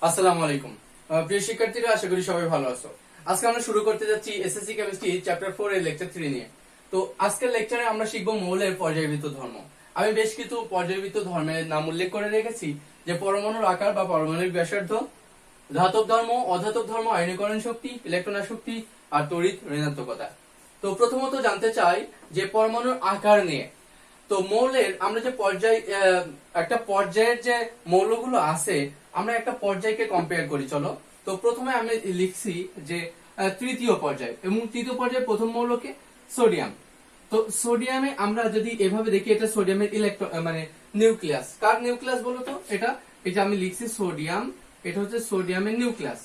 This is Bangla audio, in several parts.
আসসালামু আলাইকুম প্রিয় শিক্ষার্থীরা, আশা করি সবাই ভালো আছো। আজকে আমরা শুরু করতে যাচ্ছি এসএসসি কেমিস্ট্রি চ্যাপ্টার 4 এর লেকচার 3 নিয়ে। তো আজকের লেকচারে আমরা শিখব মৌলের পর্যায়বৃত্ত ধর্ম। আমি বেশ কিছু পর্যায়বৃত্ত ধর্মের নাম উল্লেখ করে রেখেছি, যে পরমাণুর আকার বা পারমাণবিক ব্যাসার্ধ, ধাতব ধর্ম, অধাতব ধর্ম, আয়নীকরণ শক্তি, ইলেকট্রন আসক্তি আর তড়িৎ ঋণাত্মকতা। তো প্রথমত জানতে চাই যে পরমাণুর আকার নিয়ে। তো মৌলের আমরা যে একটা পর্যায়ের যে মৌলগুলো আছে, আমরা একটা পর্যায়কে কম্পেয়ার করি। চলো, তো প্রথমে আমি লিখছি যে তৃতীয় পর্যায়, এবং তৃতীয় পর্যায়ে প্রথম মৌলকে সোডিয়াম। তো সোডিয়ামে আমরা যদি এভাবে দেখি, এটা সোডিয়ামের ইলেকট্রন মানে নিউক্লিয়াস। কার নিউক্লিয়াস বলতো? এটা আমি লিখছি সোডিয়াম, এটা হচ্ছে সোডিয়ামের নিউক্লিয়াস।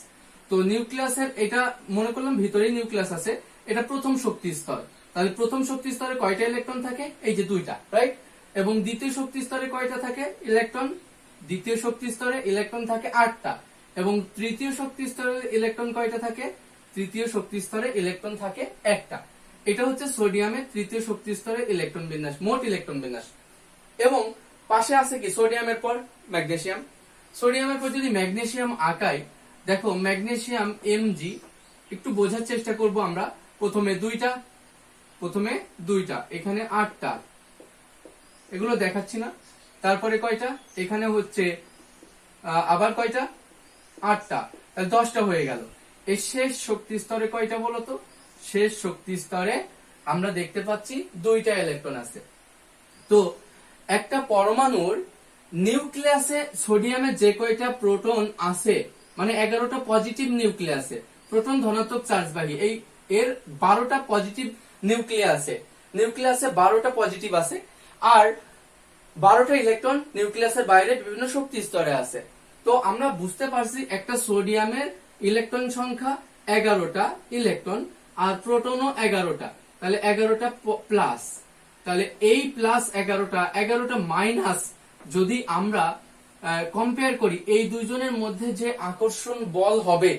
তো নিউক্লিয়াসের এটা মনে করলাম ভিতরেই নিউক্লিয়াস আছে, এটা প্রথম শক্তি স্তর। তাহলে প্রথম শক্তি স্তরে কয়টা ইলেকট্রন থাকে? এই যে দুইটা, রাইট। এবং দ্বিতীয় শক্তি স্তরে কয়টা থাকে ইলেকট্রন? দ্বিতীয় শক্তি স্তরে ইলেকট্রন থাকে 8টা। এবং তৃতীয় শক্তি স্তরে ইলেকট্রন কয়টা থাকে? তৃতীয় শক্তি স্তরে ইলেকট্রন থাকে 1টা। এটা হচ্ছে সোডিয়ামের তৃতীয় শক্তি স্তরে ইলেকট্রন বিন্যাস, মোট ইলেকট্রন বিন্যাস। এবং পাশে আছে কি প্রথমের পর ম্যাগনেসিয়াম। সোডিয়ামের পর যদি ম্যাগনেসিয়াম আঁকাই, দেখো ম্যাগনেসিয়াম Mg, একটু বোঝার চেষ্টা করব আমরা। প্রথমে দুইটা, এখানে 8টা, এগুলো দেখাচ্ছি না। তারপরে কয়টা? এখানে হচ্ছে আবার কয়টা? 8টা, তাহলে 10টা হয়ে গেল। এই শেষ শক্তি স্তরে কয়টা বলতো? শেষ শক্তি স্তরে আমরা দেখতে পাচ্ছি 2টা ইলেকট্রন আছে। তো একটা পরমাণুর নিউক্লিয়াসে সোডিয়ামে যে কয়টা প্রোটন আছে, মানে 11টা পজিটিভ নিউক্লিয়াসে, প্রোটন ধনাত্মক চার্জবাহী, এর 12টা পজিটিভ নিউক্লিয়াসে 12টা পজিটিভ আছে, আর 12টা ইলেকট্রন নিউক্লিয়াসের বাইরে বিভিন্ন শক্তি স্তরে আছে। তো আমরা বুঝতে পারছি একটা সোডিয়ামের ইলেকট্রন সংখ্যা 11টা ইলেকট্রন, আর প্রোটনও 11টা, তাহলে 11টা প্লাস। তাহলে এই প্লাস 11টা মাইনাস যদি আমরা কম্পেয়ার করি, এই দুইজনের মধ্যে যে আকর্ষণ বল হবে,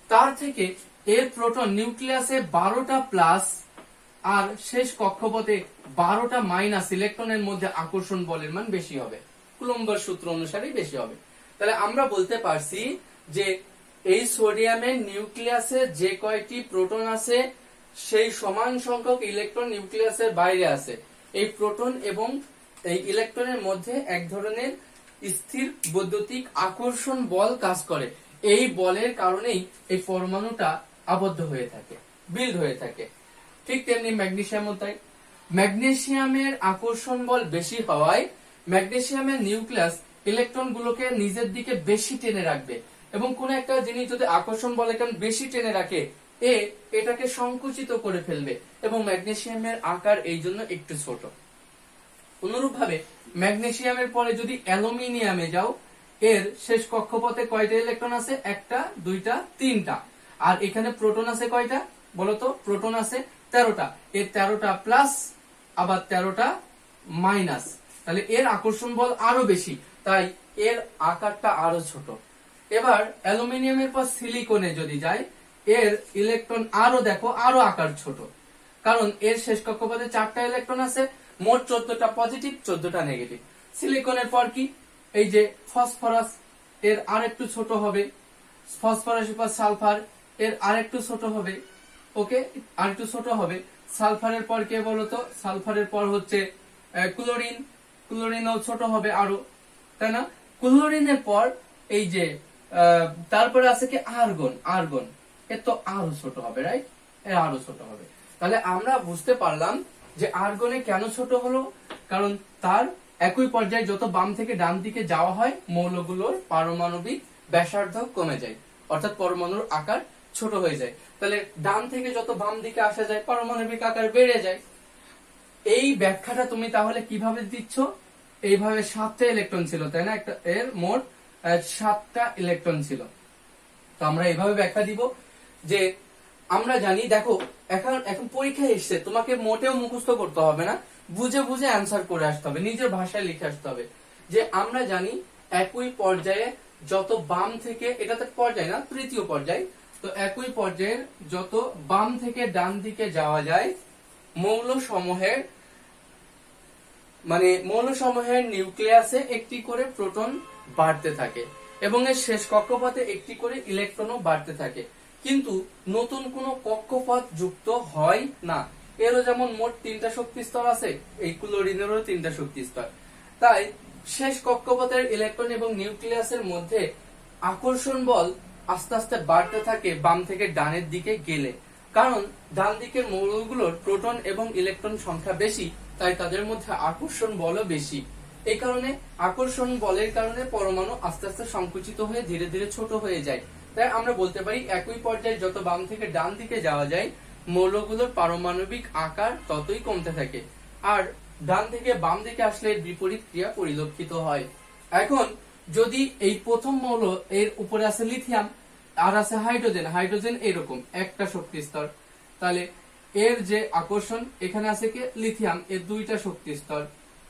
তার থেকে এর প্রোটন নিউক্লিয়াসে 12টা প্লাস আর শেষ কক্ষপথে 12টা মাইনাস ইলেকট্রনের মধ্যে আকর্ষণ বলের মান বেশি হবে, কুলম্বের সূত্র অনুসারে বেশি হবে। তাহলে আমরা বলতে পারছি যে এই সোডিয়ামের নিউক্লিয়াসে যে কয়টি প্রোটন আছে, সেই সমান সংখ্যক ইলেকট্রন নিউক্লিয়াসের বাইরে আছে। এই প্রোটন এবং এই ইলেকট্রনের মধ্যে এক ধরনের স্থির বৈদ্যুতিক আকর্ষণ বল কাজ করে। এই বলের কারণেই এই পরমাণুটা আবদ্ধ হয়ে থাকে, বিল্ড হয়ে থাকে। ঠিক তেমনি ম্যাগনেসিয়ামও তাই। ম্যাগনেসিয়ামের আকর্ষণ বল বেশি হওয়ায় ম্যাগনেসিয়ামের নিউক্লিয়াস ইলেকট্রন গুলোকে নিজের দিকে বেশি টেনে রাখবে, এবং কোন একটা জিনিস যদি আকর্ষণ বল বেশি টেনে রাখে, এটাকে সংকুচিত করে ফেলবে, এবং ম্যাগনেসিয়ামের আকার এই জন্য একটু ছোট। অনুরূপভাবে ম্যাগনেসিয়ামের পরে যদি অ্যালুমিনিয়ামে যাও, এর শেষ কক্ষপথে কয়টা ইলেকট্রন আছে? 1টা, 2টা, 3টা। আর এখানে প্রোটন আছে কয়টা বলতো? প্রোটন আছে 13টা। এর 13টা প্লাস আবার 13টা মাইনাস, তাহলে এর আকর্ষণ বল আরো বেশি, তাই এর আকারটা আরো ছোট। এবার অ্যালুমিনিয়ামের পর সিলিকনে যদি যাই, এর ইলেকট্রন আরো আকার ছোট, কারণ এর শেষ কক্ষপথে 4টা ইলেকট্রন আছে, মোট 14টা পজিটিভ, 14টা নেগেটিভ। সিলিকনের পর কি? এই যে ফসফরাস, এর আরেকটু ছোট হবে। ফসফরাসের পর সালফার, এর আরেকটু ছোট হবে। ওকে, আরেকটু ছোট হবে। সালফারের পর কে বলতো? সালফারের পর হচ্ছে ক্লোরিন। ক্লোরিনও ছোট হবে আরো, তাই না? ক্লোরিনের পর এই যে তারপরে আছে কি আর্গন, এর তো আরো ছোট হবে, রাইট? এর আরো ছোট হবে। তাহলে আমরা বুঝতে পারলাম যে আর্গনে কেন ছোট হলো, কারণ তার একই পর্যায়ে যত বাম থেকে ডান দিকে যাওয়া হয়, মৌলগুলোর পারমাণবিক ব্যাসার্ধ কমে যায়, অর্থাৎ পরমাণুর আকার ছোট হয়ে যায়। তাহলে ডান থেকে যত বাম দিকে আসা যায়, পারমাণবিক আকার বেড়ে যায়। এই ব্যাখ্যাটা তুমি তাহলে কিভাবে দিচ্ছ? এইভাবে 7টা ইলেকট্রন ছিল, তাই না? এর মোট 7টা ইলেকট্রন ছিল। তো আমরা এইভাবে ব্যাখ্যা দিব যে আমরা জানি, দেখো এখন পরীক্ষায় এসছে, তোমাকে মোটেও মুখস্থ করতে হবে না, বুঝে বুঝে অ্যান্সার করে আসতে হবে, নিজের ভাষায় লিখে আসতে হবে। যে আমরা জানি একই পর্যায়ে যত বাম থেকে, এটা তো পর্যায় না, তৃতীয় পর্যায়, তো একই পর্যায়ের যত বাম থেকে ডান দিকে যাওয়া যায়, মৌল সমূহের নিউক্লিয়াসে একটি করে প্রোটন বাড়তে থাকে। এবং এর শেষ কক্ষপথে একটি করে ইলেকট্রনও বাড়তে থাকে, কিন্তু নতুন কোনো কক্ষপথ যুক্ত হয় না। এরও যেমন মোট 3টা শক্তি স্তর আছে, এই ক্লোরিনেরও 3টা শক্তি স্তর। তাই শেষ কক্ষপথের ইলেকট্রন এবং নিউক্লিয়াসের মধ্যে আকর্ষণ বল আস্তে আস্তে বাড়তে থাকে বাম থেকে ডানের দিকে গেলে, কারণ ডান দিকের মৌলগুলোর প্রোটন এবং ইলেকট্রন সংখ্যা বেশি, তাই তাদের মধ্যে আকর্ষণ বলও বেশি। এই কারণে আকর্ষণ বলের কারণে পরমাণু আস্তে আস্তে সংকুচিত হয়ে ধীরে ধীরে ছোট হয়ে যায়। তাই আমরা বলতে পারি একই পর্যায়ে যত বাম থেকে ডান দিকে যাওয়া যায় মৌলগুলোর পারমাণবিক আকার ততই কমতে থাকে, আর ডান থেকে বাম দিকে আসলে এর বিপরীত ক্রিয়া পরিলক্ষিত হয়। এখন যদি এই প্রথম মৌল এর উপরে আছে লিথিয়াম আর আছে হাইড্রোজেন, হাইড্রোজেন এরকম একটা শক্তি স্তর, তাহলে এর যে আকর্ষণ এখানে আছে কি লিথিয়াম, এর 2টা শক্তি স্তর,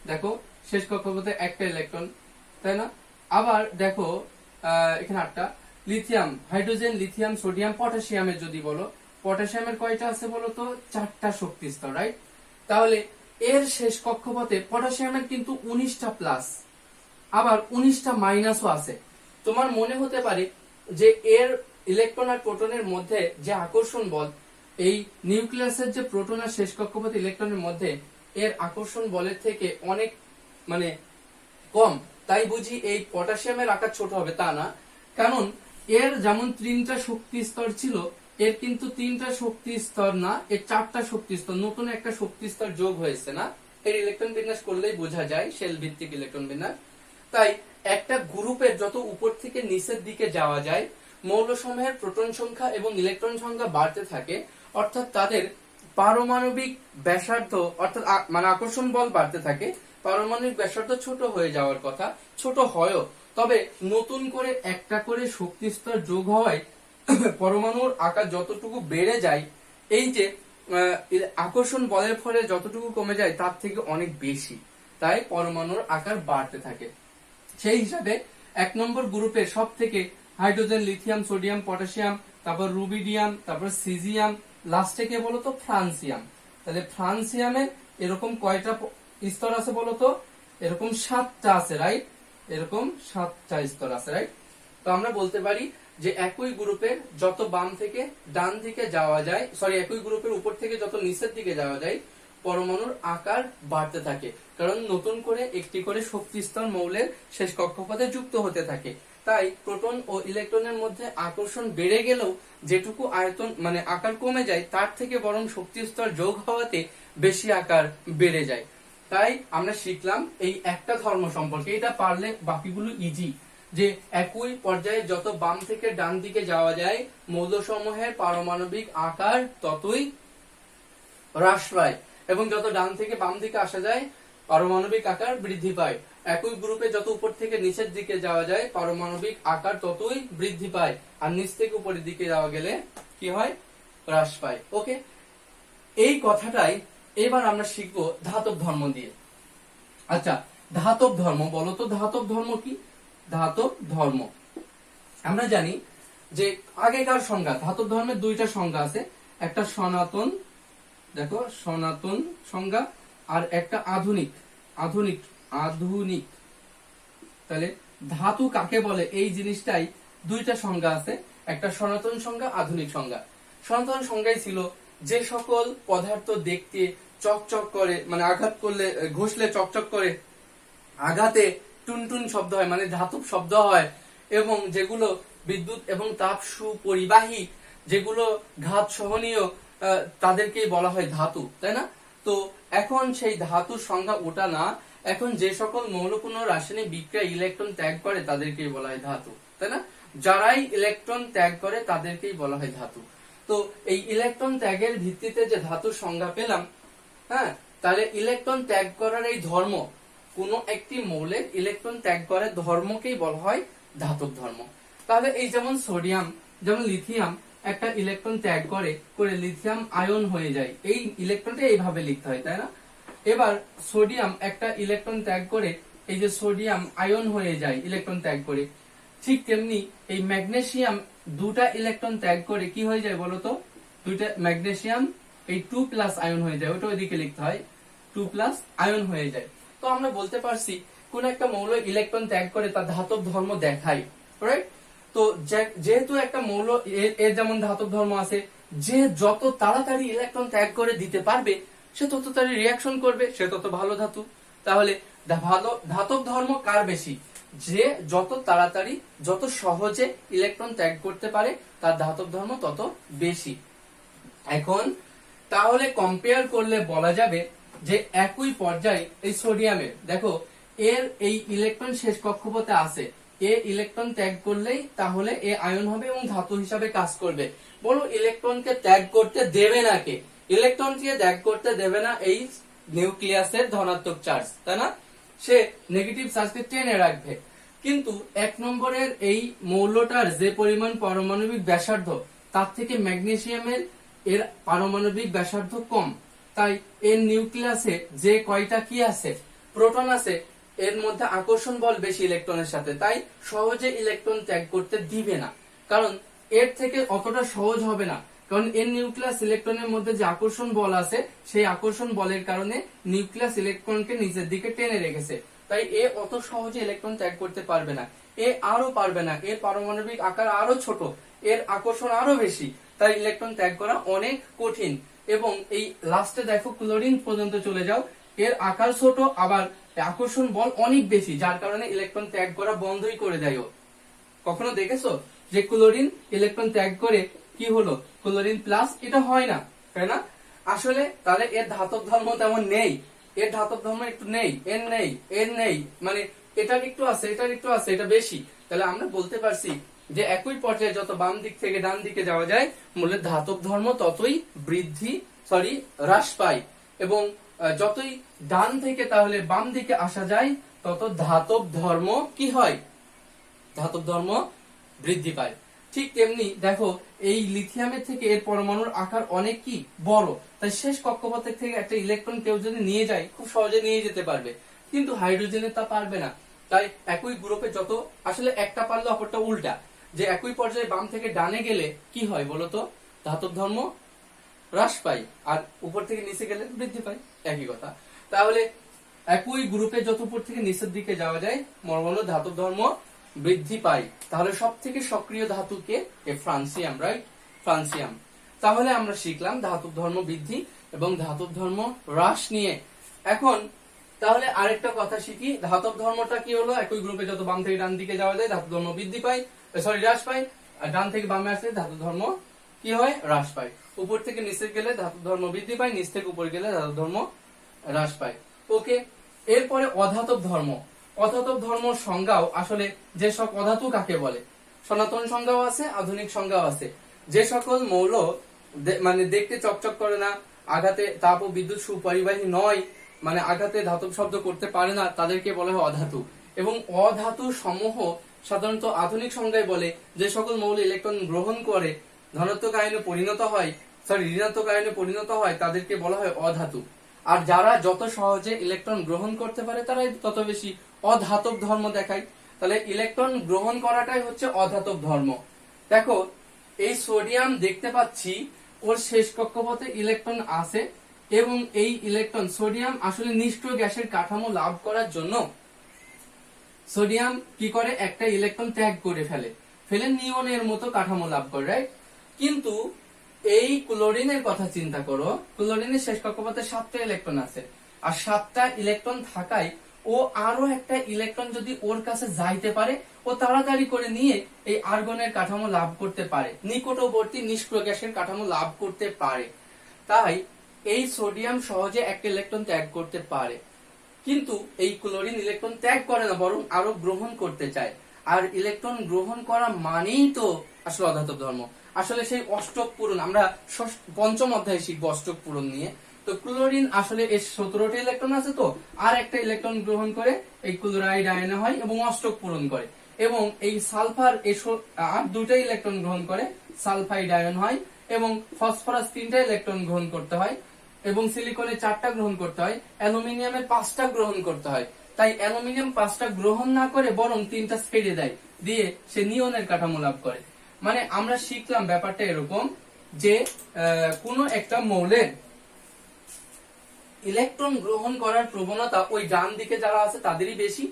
দেখো শেষ কক্ষপথে একটা ইলেকট্রন, তাই না? আবার দেখো এখানে 8টা লিথিয়াম, হাইড্রোজেন, লিথিয়াম, সোডিয়াম, পটাশিয়ামের যদি বলো, পটাশিয়ামের কয়টা আছে বলো তো? 4টা শক্তি স্তর, রাইট? তাহলে এর শেষ কক্ষপথে পটাশিয়ামের কিন্তু 19টা প্লাস, আবার 19টা মাইনাসও আছে। তোমার মনে হতে পারে যে এর ইলেকট্রন আর প্রোটনের মধ্যে যে আকর্ষণ বল, এই নিউক্লিয়াসের যে প্রোটন আর শেষ কক্ষপথ ইলেকট্রনের মধ্যে এর আকর্ষণ বলের থেকে অনেক মানে কম, তাই বুঝি এই পটাশিয়ামের আকার ছোট হবে, তা না। কারণ এর যেমন 3টা শক্তি স্তর ছিল, এর কিন্তু 3টা শক্তি স্তর না, এর 4টা শক্তি স্তর, নতুন একটা শক্তি স্তর যোগ হয়েছে না। এর ইলেকট্রন বিন্যাস করলেই বোঝা যায়, শেল ভিত্তিক ইলেকট্রন বিন্যাস। তাই একটা গ্রুপের যত উপর থেকে নিচের দিকে যাওয়া যায় মৌলসমূহের প্রোটন সংখ্যা এবং ইলেকট্রন সংখ্যা বাড়তে থাকে, অর্থাৎ তাদের পারমাণবিক ব্যাসার্ধ অর্থাৎ মানে আকর্ষণ বল বাড়তে থাকে। পারমাণবিক ব্যাসার্ধ ছোট হয়ে যাওয়ার কথা, ছোট হয়ও, তবে নতুন করে একটা করে শক্তি স্তর যোগ হওয়ায় পরমাণুর আকার যতটুকু বেড়ে যায়, এই যে আকর্ষণ বলের ফলে যতটুকু কমে যায় তার থেকে অনেক বেশি, তাই পরমাণুর আকার বাড়তে থাকে। সেই হিসাবে 1 নম্বর গ্রুপের সব থেকে হাইড্রোজেন, লিথিয়াম, সোডিয়াম, পটাশিয়াম, তারপর রুবিডিয়াম, তারপর সিজিয়াম, লাস্টে কে বলতো? ফ্রান্সিয়াম। তাহলে ফ্রান্সিয়ামের এরকম কয়টা স্তর আছে বলতো? এরকম 7টা আছে, রাইট? এরকম 7টা স্তর আছে, রাইট? তো আমরা বলতে পারি যে একই গ্রুপের যত বাম থেকে ডান দিকে যাওয়া যায়, সরি একই গ্রুপের উপর থেকে যত নিচের দিকে যাওয়া যায় পরমাণুর আকার বাড়তে থাকে, কারণ নতুন করে একটি করে শক্তি স্তর মৌলের শেষ কক্ষপথে যুক্ত হতে থাকে। তাই প্রোটন ও ইলেকট্রনের মধ্যে আকর্ষণ বেড়ে গেলেও যেটুকু আয়তন মানে আকার কমে যায় তার থেকে বরং শক্তি স্তর যোগ হওয়াতে বেশি আকার বেড়ে যায়। তাই আমরা শিখলাম এই একটা ধর্ম সম্পর্কে, এটা পারলে বাকিগুলো ইজি, যে একই পর্যায়ে যত বাম থেকে ডান দিকে যাওয়া যায় মৌলসমূহের পারমাণবিক আকার ততই হ্রাস পায়, এবং যত ডান থেকে বাম দিকে আসা যায় পারমাণবিক আকার বৃদ্ধি পায়। একই গ্রুপে যত উপর থেকে নিচের দিকে যাওয়া যায় পারমাণবিক আকার ততই বৃদ্ধি পায়, আর নিচ থেকে উপরের দিকে যাওয়া গেলে কি হয়? হ্রাস পায়। ওকে, এই কথাটাই এবার আমরা শিখবো ধাতব ধর্ম দিয়ে। আচ্ছা, ধাতব ধর্ম বলো তো, ধাতব ধর্ম কি? ধাতব ধর্ম আমরা জানি যে আগেকার সংজ্ঞা, ধাতব ধর্মের 2টা সংজ্ঞা আছে, একটা সনাতন, দেখো সনাতন সংজ্ঞা, আর একটা আধুনিক। আধুনিক আধুনিক তাহলে ধাতু কাকে বলে এই জিনিসটাই 2টা সংজ্ঞা আছে, একটা সনাতন সংজ্ঞা, আধুনিক সংজ্ঞা। সনাতন সংজ্ঞায় ছিল যে সকল পদার্থ দেখতে চকচক করে, মানে আঘাত করলে ঘষলে চকচক করে, আঘাতে টুনটুন শব্দ হয় মানে ধাতব শব্দ হয়, এবং যেগুলো বিদ্যুৎ এবং তাপ সুপরিবাহী, যেগুলো ঘাত সহনীয়, তাদেরকেই বলা হয় ধাতু, তাই না? তো এখন সেই ধাতুর সংজ্ঞা ওটা না, এখন যে সকল মৌলপূর্ণ রাসায়নিক বিক্রিয়া ইলেকট্রন ত্যাগ করে তাদেরকেই বলা হয় ধাতু, তাই না? যারাই ইলেকট্রন ত্যাগ করে তাদেরকেই বলা হয় ধাতু। তো এই ইলেকট্রন ত্যাগের ভিত্তিতে যে ধাতুর সংজ্ঞা পেলাম, হ্যাঁ, তাহলে ইলেকট্রন ত্যাগ করার এই ধর্ম, কোন একটি মৌলের ইলেকট্রন ত্যাগ করার ধর্মকেই বলা হয় ধাতব ধর্ম। তাহলে এই যেমন সোডিয়াম, যেমন লিথিয়াম একটা ইলেকট্রন ত্যাগ করে লিথিয়াম আয়ন হয়ে যায়, এই ইলেকট্রনটা এইভাবে লিখতে হয়, তাই না? এবার সোডিয়াম একটা ইলেকট্রন ত্যাগ করে এই যে সোডিয়াম আয়ন হয়ে যায় ইলেকট্রন ত্যাগ করে, ঠিক তেমনি এই ম্যাগনেসিয়াম 2টা ইলেকট্রন ত্যাগ করে কি হয়ে যায় বলতো? 2টা ম্যাগনেসিয়াম এই 2+ আয়ন হয়ে যায়, ওটা ওইদিকে লিখতে হয়, 2+ আয়ন হয়ে যায়। তো আমরা বলতে পারছি কোন একটা মৌল ইলেকট্রন ত্যাগ করে তার ধাতব ধর্ম দেখায়, রাইট। তো যেহেতু একটা মৌল এর যেমন ধাতব ধর্ম আছে, যে যত তাড়াতাড়ি ইলেকট্রন ত্যাগ করে দিতে পারবে সে তত তাড়াতাড়ি রিয়াকশন করবে, সে তত ভালো ধাতু। তাহলে ভালো ধাতব ধর্ম কার বেশি? যে যত তাড়াতাড়ি যত সহজে ইলেকট্রন ত্যাগ করতে পারে তার ধাতব ধর্ম তত বেশি। এখন তাহলে কম্পেয়ার করলে বলা যাবে যে একই পর্যায়ে এই সোডিয়ামের দেখো এর এই ইলেকট্রন শেষ কক্ষপথে আছে, এ ইলেকট্রন ত্যাগ করলেই তাহলে এ আয়ন হবে এবং ধাতু হিসাবে কাজ করবে। বলো ইলেকট্রনকে ত্যাগ করতে দেবে না কে? ইলেকট্রনকে ত্যাগ করতে দেবে না এই নিউক্লিয়াসের ধনাত্মক চার্জ, তাই না? সে নেগেটিভ চার্জকে টেনে রাখবে। কিন্তু এক নম্বরের এই মৌলটার যে পরিমাণ পারমাণবিক ব্যাসার্ধ তার থেকে ম্যাগনেসিয়ামের এর পারমাণবিক ব্যাসার্ধ কম, তাই এর নিউক্লিয়াসে যে কয়টা কি আছে, প্রোটন আছে, এর মধ্যে আকর্ষণ বল বেশি ইলেকট্রনের সাথে, তাই সহজে ইলেকট্রন ত্যাগ করতে দিবে না। কারণ এর থেকে অতটা সহজ হবে না, কারণ এর নিউক্লিয়াস ইলেকট্রনের মধ্যে যে আকর্ষণ বল আছে সেই আকর্ষণ বলের কারণে নিউক্লিয়াস ইলেকট্রনকে নিচের দিকে টেনে রেখেছে, তাই এ অত সহজে ইলেকট্রন ত্যাগ করতে পারবে না। এ আরো পারবে না, এর পারমাণবিক আকার আরো ছোট, এর আকর্ষণ আরো বেশি, তাই ইলেকট্রন ত্যাগ করা অনেক কঠিন। এবং এই লাস্টে দেখো ক্লোরিন পর্যন্ত চলে যাও, এর আকার ছোট আবার আকর্ষণ বল অনেক বেশি, যার কারণে ইলেকট্রন ত্যাগ করা বন্ধই করে দেয়। কখনো দেখেছো যে ক্লোরিন ইলেকট্রন ত্যাগ করে কি হলো, ক্লোরিন প্লাস? এটা হয় না, তাই না? আসলে তাহলে এর ধাতব ধর্ম তেমন নেই, এর ধাতব ধর্ম একটু নেই, এর নেই, এর নেই, মানে এটার একটু আছে, এটার একটু আছে, এটা বেশি। তাহলে আমরা বলতে পারছি যে একই পর্যায়ে যত বাম দিক থেকে ডান দিকে যাওয়া যায় মূলের ধাতব ধর্ম ততই হ্রাস পায়, এবং যতই ডান থেকে তাহলে বাম দিকে আসা যায় তত ধাতব ধর্ম কি হয়? ধাতব ধর্ম বৃদ্ধি পায়। ঠিক তেমনি দেখো এই লিথিয়ামের থেকে এর পরমাণুর আকার অনেক কি বড়, তাই শেষ কক্ষপথের থেকে একটা ইলেকট্রন কেউ যদি নিয়ে যায় খুব সহজে নিয়ে যেতে পারবে, কিন্তু হাইড্রোজেনের তা পারবে না। তাই একই গ্রুপে যত আসলে একটা পারলে অপরটা উল্টা, যে একই পর্যায়ে বাম থেকে ডানে গেলে কি হয় বলতো? ধাতব ধর্ম হ্রাস পায়, আর উপর থেকে নিচে গেলে বৃদ্ধি পায়, একই কথা। তাহলে একই গ্রুপে যত উপর থেকে নিচের দিকে যাওয়া যায় পরমাণু ধাতব ধর্ম বৃদ্ধি পায়। তাহলে সব থেকে সক্রিয় ধাতুকে ফ্রান্সিয়াম, রাইট? ফ্রান্সিয়াম। তাহলে আমরা শিখলাম ধাতব ধর্ম বৃদ্ধি এবং ধাতব ধর্ম হ্রাস নিয়ে। এখন তাহলে আরেকটা কথা শিখি, ধাতব ধর্মটা কি হলো? একই গ্রুপে যত বাম থেকে ডান দিকে যাওয়া যায় ধাতব ধর্ম বৃদ্ধি পায়, হ্রাস পায়, আর ডান থেকে বামে আসলে ধাতব ধর্ম কি হয়? হ্রাস পায়। উপর থেকে নিচে গেলে ধাতব ধর্ম বৃদ্ধি পায়, নিচ থেকে উপরে গেলে ধাতব ধর্ম হ্রাস পায়। ওকে, এরপরে অধাতব ধর্ম। অধাতব ধর্ম সংজ্ঞাও আসলে যে সব অধাতু কাকে বলে, সনাতন সংজ্ঞাও আছে, আধুনিক সংজ্ঞাও আছে। যে সকল মৌল মানে দেখতে চকচক করে না, আঘাতে তাপ ও বিদ্যুৎ সুপরিবাহী নয়, মানে আঘাতে ধাতব শব্দ করতে পারে না, তাদেরকে বলা হয় অধাতু। এবং অধাতু সমূহ সাধারণত আধুনিক সংজ্ঞায় বলে যে সকল মৌল ইলেকট্রন গ্রহণ করে ধনাত্মক আয়নে পরিণত হয়, ঋণাত্মক আয়নে পরিণত হয়, তাদেরকে বলা হয় অধাতু। আর যারা যত সহজে ইলেকট্রন গ্রহণ করতে পারে তারাই তত বেশি অধাতব ধর্ম দেখায়। তাহলে ইলেকট্রন গ্রহণ করাটাই হচ্ছে অধাতব ধর্ম। দেখো এই সোডিয়াম দেখতে পাচ্ছি ওর শেষ কক্ষপথে ইলেকট্রন আছে, এবং এই ইলেকট্রন সোডিয়াম আসলে নিষ্ক্রিয় গ্যাসের কাঠামো লাভ করার জন্য সোডিয়াম কি করে? একটা ইলেকট্রন ত্যাগ করে ফেলে নিয়নের মতো কাঠামো লাভ করে, রাইট? কিন্তু এই ক্লোরিনের কথা চিন্তা করো, ক্লোরিনের শেষ কক্ষপথে 7টা ইলেকট্রন আছে, আর 7টা ইলেকট্রন থাকায় ও আরো একটা ইলেকট্রন যদি ওর কাছে যাইতে পারে ও তাড়াতাড়ি করে নিয়ে এই আর্গনের কাঠামো লাভ করতে পারে, নিকটবর্তী নিষ্ক্রিয় গ্যাসের কাঠামো লাভ করতে পারে। তাই এই সোডিয়াম সহজে একটা ইলেকট্রন ত্যাগ করতে পারে, কিন্তু এই ক্লোরিন ইলেকট্রন ত্যাগ করে না, বরং আরো গ্রহণ করতে চায়। আর ইলেকট্রন গ্রহণ করা মানেই তো আসলে অধাতব ধর্ম। আসলে সেই অষ্টক পূরণ আমরা পঞ্চম অধ্যায়ে শিখবো, অষ্টক পূরণ নিয়ে। তো ক্লোরিন আসলে এর 17টা ইলেকট্রন আছে, তো আর একটা ইলেকট্রন গ্রহণ করে এই ক্লোরাইড আয়নে হয় এবং অষ্টক পূরণ করে, এবং এই সালফার আর 2টা ইলেকট্রন গ্রহণ করে সালফাইড আয়ন হয়, এবং ফসফরাস 3টা ইলেকট্রন গ্রহণ করতে হয়, এবং সিলিকনে 4টা গ্রহণ করতে হয়, অ্যালুমিনিয়ামের 5টা গ্রহণ করতে হয়। তাই অ্যালুমিনিয়াম 5টা গ্রহণ না করে বরং 3টা ছেড়ে দেয়, দিয়ে সে নিয়নের কাঠামো লাভ করে। মানে আমরা শিখলাম ব্যাপারটা এরকম যে কোন একটা মৌলের ইলেকট্রন গ্রহণ করার প্রবণতা ওই ডান দিকে যারা আছে তাদেরই বেশি,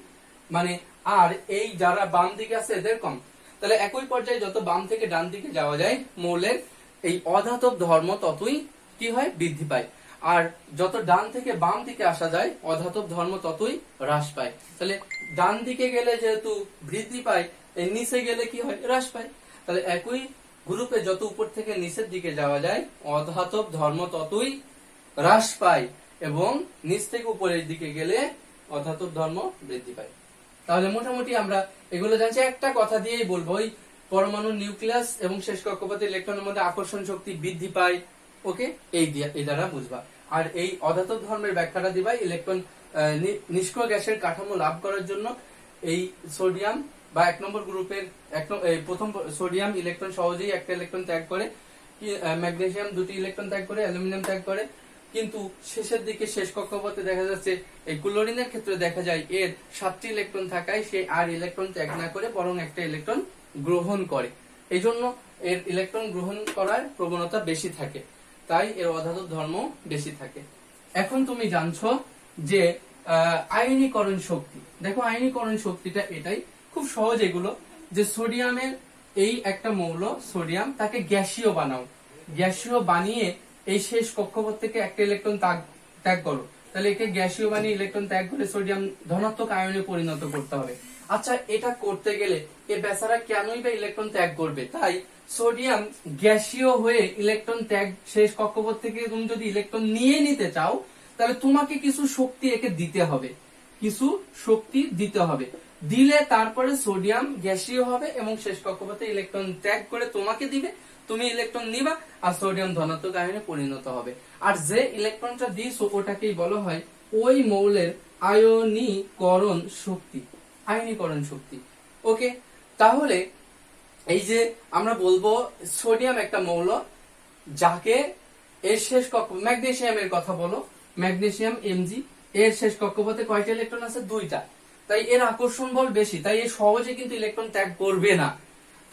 মানে আর এই যারা বাম দিকে আছে এদের কম। তাহলে একই পর্যায়ে যত বাম থেকে ডান দিকে যাওয়া যায় মৌলের এই অধাতব ধর্ম ততই কি হয়, বৃদ্ধি পায়। আর যত ডান থেকে বাম দিকে আসা যায় অধাতব ধর্ম ততই হ্রাস পায়। তাহলে ডান দিকে গেলে যেহেতু বৃদ্ধি পায়, এই নিচে গেলে কি হয়, হ্রাস পায়। তাহলে একই গ্রুপে যত উপর থেকে নিচের দিকে যাওয়া যায় অধাতব ধর্ম ততই হ্রাস পায়, এবং নিচ থেকে উপরের দিকে গেলে অধাতব ধর্ম বৃদ্ধি পায়। তাহলে মোটামুটি আমরা এগুলো জানছি। একটা কথা দিয়েই বলবো, ওই পরমাণু নিউক্লিয়াস এবং শেষ কক্ষপথে ইলেকট্রনের মধ্যে আকর্ষণ শক্তি বৃদ্ধি পায়, ওকে, এই দ্বারা বুঝবা। আর এই অধাতব ধর্মের ব্যাখ্যাটা দিবা ইলেকট্রন নিষ্ক্রিয় গ্যাসের কাঠামো লাভ করার জন্য এই সোডিয়াম বা 1 নম্বর গ্রুপের প্রথম সোডিয়াম ইলেকট্রন সহজেই একটা ইলেকট্রন ত্যাগ করে, ম্যাগনেসিয়াম 2টি ইলেকট্রন ত্যাগ করে, অ্যালুমিনিয়াম ত্যাগ করে, কিন্তু শেষের দিকে শেষ কক্ষপথে দেখা যাচ্ছে এই ক্লোরিনের ক্ষেত্রে দেখা যায় এর 7টি ইলেকট্রন থাকায় সে আর ইলেকট্রন ত্যাগ না করে বরং একটা ইলেকট্রন গ্রহণ করে। এই জন্য এর ইলেকট্রন গ্রহণ করার প্রবণতা বেশি থাকে, তাই এর অধাতব ধর্ম বেশি থাকে। এখন তুমি জানছো যে আয়নীকরণ শক্তি। দেখো আয়নীকরণ শক্তিটা এটাই, খুব সহজ এগুলো, যে সোডিয়ামের এই একটা মৌল সোডিয়াম, তাকে গ্যাসীয় বানাও, গ্যাসীয় বানিয়ে এই শেষ কক্ষপথ থেকে একটা ইলেকট্রন ত্যাগ করো, তাহলে একে গ্যাসীয় বানিয়ে ইলেকট্রন ত্যাগ করে সোডিয়াম ধনাত্মক আয়নে পরিণত করতে হবে। আচ্ছা, এটা করতে গেলে এ বেচারা কেনই বা ইলেকট্রন ত্যাগ করবে? তাই সোডিয়াম গ্যাসীয় হয়ে ইলেকট্রন ত্যাগ, শেষ কক্ষপথ থেকে তুমি যদি ইলেকট্রন নিয়ে নিতে চাও তাহলে তোমাকে কিছু শক্তি একে দিতে হবে, কিছু শক্তি দিতে হবে, দিলে তারপরে সোডিয়াম গ্যাসীয় হবে এবং শেষ কক্ষপথে ইলেকট্রন ত্যাগ করে তোমাকে দিবে, তুমি ইলেকট্রন নিবা আর সোডিয়াম ধনাত্মক আয়নে পরিণত হবে। আর যে ইলেকট্রনটা দিয়েছো ওটাকেই বলা হয় ওই মৌলের আয়নীকরণ শক্তি, আয়নীকরণ শক্তি। ওকে, তাহলে এই যে আমরা বলবো সোডিয়াম একটা মৌল, যাকে এর শেষ কক্ষ, ম্যাগনেসিয়ামের কথা বলো, ম্যাগনেসিয়াম Mg, এর শেষ কক্ষপথে কয়টা ইলেকট্রন আছে? 2টা। তাই এর আকর্ষণ বল বেশি, তাই এর সহজে কিন্তু ইলেকট্রন ত্যাগ করবে না।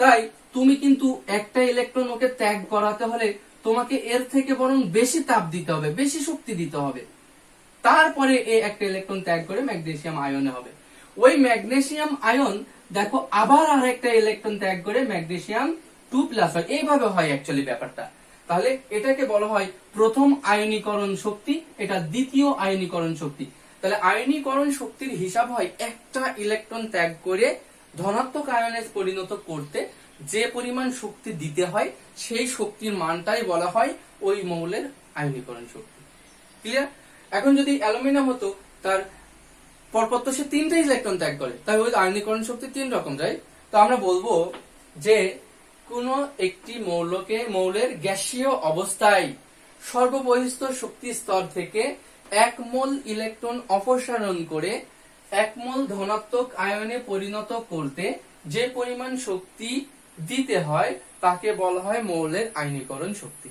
তাই তুমি কিন্তু একটা ইলেকট্রন ওকে ত্যাগ করাতে হলে তোমাকে এর থেকে বরং বেশি তাপ দিতে হবে, বেশি শক্তি দিতে হবে, তারপরে এই একটা ইলেকট্রন ত্যাগ করে ম্যাগনেসিয়াম আয়নে হবে। ওই ম্যাগনেসিয়াম আয়ন দেখো আবার আর একটা ইলেকট্রন ত্যাগ করে ম্যাগনেসিয়াম 2+ হয়, এইভাবে হয় অ্যাকচুয়ালি ব্যাপারটা। তাহলে এটাকে বলা হয় প্রথম আয়নীকরণ শক্তি, এটা দ্বিতীয় আয়নীকরণ শক্তি। তাহলে আয়নীকরণ শক্তির হিসাব হয় একটা ইলেকট্রন ত্যাগ করে ধনাত্মক আয়নে পরিণত করতে যে পরিমাণ শক্তি দিতে হয় সেই শক্তির মানটাই বলা হয় ওই মৌলের আয়নীকরণ শক্তি। ক্লিয়ার? এখন যদি অ্যালুমিনিয়াম হতো, তার পরপর তো সে 3টে ইলেকট্রন ত্যাগ করে, তাই ওই আয়নীকরণ শক্তি 3 রকম, রাইট? তো আমরা বলবো যে কোন একটি মৌলের গ্যাসীয় অবস্থায় সর্ববহিস্থ শক্তি স্তর থেকে 1 মোল ইলেকট্রন অপসারণ করে 1 মোল ধনাত্মক আয়নে পরিণত করতে যে পরিমাণ শক্তি দিতে হয় তাকে বলা হয় মৌলের আয়নীকরণ শক্তি।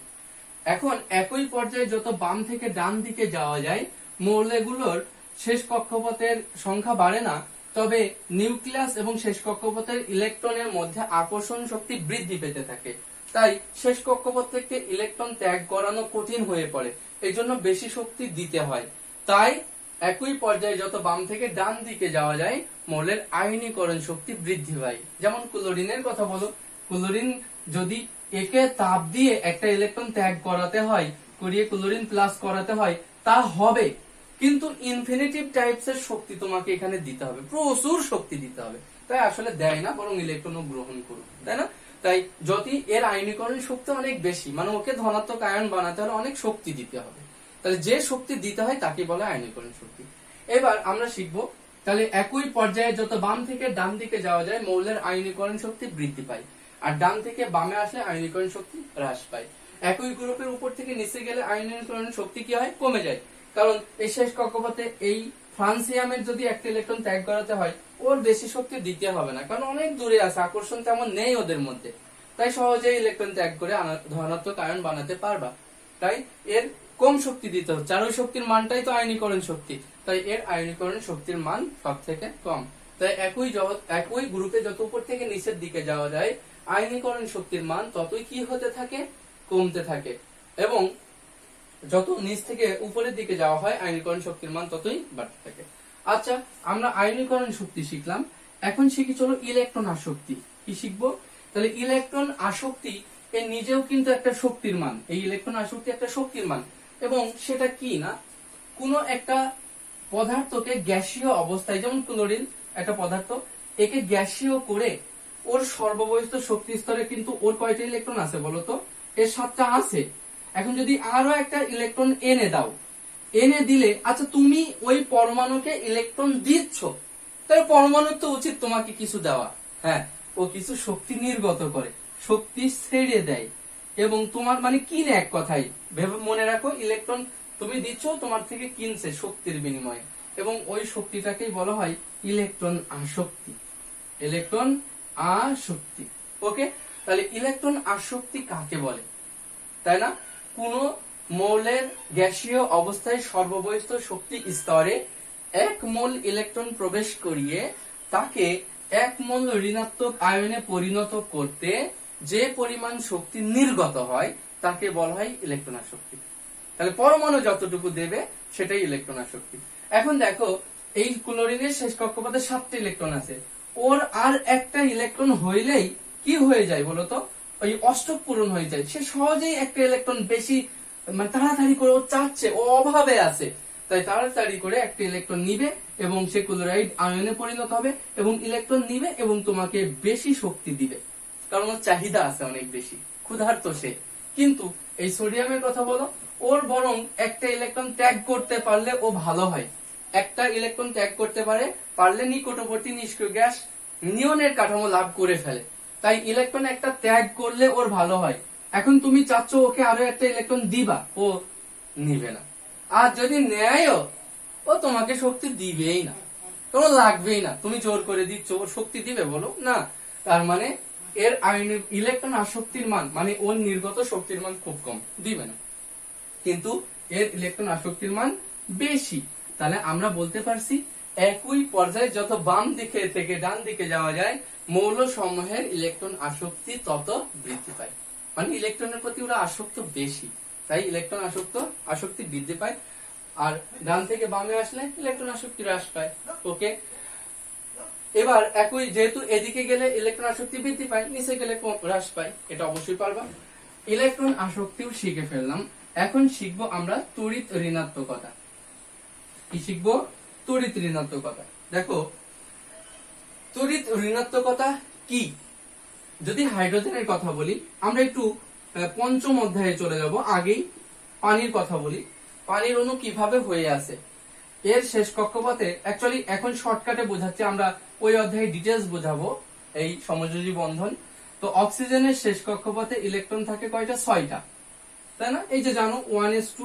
এখন একই পর্যায়ে যত বাম থেকে ডান দিকে যাওয়া যায় মৌলগুলোর শেষ কক্ষপথের সংখ্যা বাড়ে না, তবে নিউক্লিয়াস এবং শেষ কক্ষপথের ইলেকট্রনের মধ্যে আকর্ষণ শক্তি বৃদ্ধি পেতে থাকে। তাই শেষ কক্ষপথ থেকে ইলেকট্রন ত্যাগ করানো কঠিন হয়ে পড়ে, এই জন্য বেশি শক্তি দিতে হয়। তাই একই পর্যায়ে যত বাম থেকে ডান দিকে যাওয়া যায় মৌলের আয়নীকরণ শক্তি বৃদ্ধি পায়। যেমন ক্লোরিনের কথা বলো, ক্লোরিন যদি একে তাপ দিয়ে একটা ইলেকট্রন ত্যাগ করাতে হয়, করিয়ে ক্লোরিন প্লাস করাতে হয়, তা হবে, কিন্তু ইনফিনিটিভ টাইপস এর শক্তি তোমাকে এখানে দিতে হবে, প্রচুর শক্তি দিতে হবে। তাই আসলে দেয় না, বরং ইলেকট্রন গ্রহণ করুক, তাই না? তাই যদি এর আয়নীকরণ শক্তি অনেক বেশি, মানে ওকে ধনাত্মক আয়ন বানাতে হলে অনেক শক্তি দিতে হবে, তাহলে যে শক্তি দিতে হয় তাকে বলে আয়নীকরণ শক্তি। এবার আমরা শিখবো, তাহলে একই পর্যায়ে যত বাম থেকে ডান দিকে যাওয়া যায় মৌলের আয়নীকরণ শক্তি বৃদ্ধি পায়, আর ডান থেকে বামে আসলে আয়নীকরণ শক্তি হ্রাস পায়। একই গ্রুপের উপর থেকে নিচে গেলে আয়নীকরণ শক্তি কি হয়? কমে যায়। কারণ এই শেষ কক্ষপথে এই ফ্রান্সিয়ামের যদি একটা ইলেকট্রন ত্যাগ করাতে হয় ওর বেশি শক্তি দিতে হবে না, কারণ অনেক দূরে আছে, আকর্ষণ তেমন নেই ওদের মধ্যে, তাই সহজেই ইলেকট্রন ত্যাগ করে ধনাত্মক আয়ন বানাতে পারবা। তাই এর কম শক্তি দিতে হচ্ছে, আর ওই শক্তির মানটাই তো আয়নীকরণ শক্তি, তাই এর আয়নীকরণ শক্তির মান সব থেকে কম। তাই একই গ্রুপে যত উপর থেকে নিচের দিকে যাওয়া যায় আয়নীকরণ শক্তির মান ততই কি হতে থাকে? কমতে থাকে, এবং যত নিচ থেকে উপরের দিকে যাওয়া হয় আয়নীকরণ শক্তির মান ততই বাড়তে থাকে। আচ্ছা, আমরা আয়নীকরণ শক্তি শিখলাম, এখন শিখি চলো ইলেকট্রন আসক্তি। কি শিখবো? তাহলে ইলেকট্রন আসক্তি এর নিজেও কিন্তু একটা শক্তির মান, এই ইলেকট্রন আসক্তি একটা শক্তির মান, এবং সেটা কি না, কোনো একটা পদার্থকে গ্যাসীয় অবস্থায়, যেমন ক্লোরিন একটা পদার্থ, একে গ্যাসীয় করে ওর সর্ববহিষ্ঠ শক্তি স্তরে কিন্তু ওর কয়টা ইলেকট্রন আছে বলতো? এর 7টা আছে। এখন যদি আরো একটা ইলেকট্রন এনে দাও, এনে দিলে, আচ্ছা তুমি ওই পরমাণুকে ইলেকট্রন দিচ্ছ, তাহলে পরমাণুর তো উচিত তোমাকে কিছু দেওয়া। হ্যাঁ, ও কিছু শক্তি নির্গত করে, শক্তি ছেড়ে দেয়, এবং তোমার মানে কিনে, এক কথাই ভেবে মনে রাখো, ইলেকট্রন তুমি দিচ্ছ, তোমার থেকে কিনছে শক্তির বিনিময়ে, এবং ওই শক্তিটাকেই বলা হয় ইলেকট্রন আসক্তি। ইলেকট্রন আসক্তি। ওকে, তাহলে ইলেকট্রন আসক্তি কাকে বলে, তাই না? কোন মৌলের গ্যাসীয় অবস্থায় সর্ববহিষ্ঠ শক্তি স্তরে 1 মোল ইলেকট্রন প্রবেশ করিয়ে তাকে 1 মোল ঋণাত্মক আয়নে পরিণত করতে যে পরিমাণ শক্তি নির্গত হয় তাকে বলা হয় ইলেকট্রন আসক্তি। তাহলে পরমাণু যতটুকু দেবে সেটাই ইলেকট্রন আসক্তি। এখন দেখো, এই ক্লোরিনের শেষ কক্ষপথে 7টা ইলেকট্রন আছে, ওর আর একটা ইলেকট্রন হইলেই কি হয়ে যায় বলতো? ওই অষ্টক পূরণ হয়ে যায়, সে সহজেই একটা ইলেকট্রন বেশি, মানে তাড়াতাড়ি করে ও চাচ্ছে, ও অভাবে আছে, তাই তাড়াতাড়ি করে একটা ইলেকট্রন নিবে এবং সে ক্লোরাইড আয়নে পরিণত হবে, এবং ইলেকট্রন নিবে এবং তোমাকে বেশি শক্তি দিবে, কারণ ওর চাহিদা আছে অনেক বেশি, ক্ষুধার্ত সে। কিন্তু এই সোডিয়ামের কথা বলো, ওর বরং একটা ইলেকট্রন ত্যাগ করতে পারলে ও ভালো হয়, একটা ইলেকট্রন ত্যাগ করতে পারলে নিকটবর্তী নিষ্ক্রিয় গ্যাস নিয়নের কাঠামো লাভ করে ফেলে, তাই ইলেকট্রন একটা ত্যাগ করলে ওর ভালো হয়। এখন তুমি চাচ্ছ ওকে আরো একটা ইলেকট্রন দিবা, ও নিবে না, আর যদি নেয়ও ও তোমাকে শক্তি দিবেই না, তোমার লাগবেই না, তুমি জোর করে দিচ্ছ, ওর শক্তি দিবে বলো না? তার মানে এর ইলেকট্রন আসক্তির মান, মানে ওর নির্গত শক্তির মান খুব কম, দিবে না, কিন্তু এর ইলেকট্রন আসক্তির মান বেশি। তাহলে আমরা বলতে পারছি একই পর্যায়ে যত বাম দিকে থেকে ডান দিকে যাওয়া যায়, মৌল সমূহের ইলেকট্রন আসক্তি তত বৃদ্ধি পায়, মানে ইলেকট্রনের প্রতি ওরা আসক্ত বেশি, তাই ইলেকট্রন আসক্তি বৃদ্ধি পায়। আর ডান থেকে বামে আসলে ইলেকট্রন আসক্তি হ্রাস পায়। ওকে, এবার একই, যেহেতু এদিকে গেলে ইলেকট্রন আসক্তি বৃদ্ধি পায়, নিচে গেলে হ্রাস পায়, এটা অবশ্যই পারবা। ইলেকট্রন আসক্তিও শিখে ফেললাম, এখন শিখবো আমরা তড়িৎ ঋণাত্মকতা। কি শিখবো? তড়িৎ ঋণাত্মকতা। দেখো, তড়িৎ ঋণাত্মকতা কি? যদি হাইড্রোজেনের কথা বলি, আমরা একটু পঞ্চম অধ্যায়ে চলে যাব, আগেই পানির কথা বলি, পানির অণু কিভাবে হয়ে আছে এর শেষ কক্ষপথে। অ্যাকচুয়ালি এখন শর্টকাটে বোঝাচ্ছি, আমরা ওই অধ্যায়ে ডিটেলস বোঝাবো এই সমযোজী বন্ধন। তো অক্সিজেনের শেষ কক্ষপথে ইলেকট্রন থাকে কয়টা? 6টা, তাই না? এই যে জানো 1s2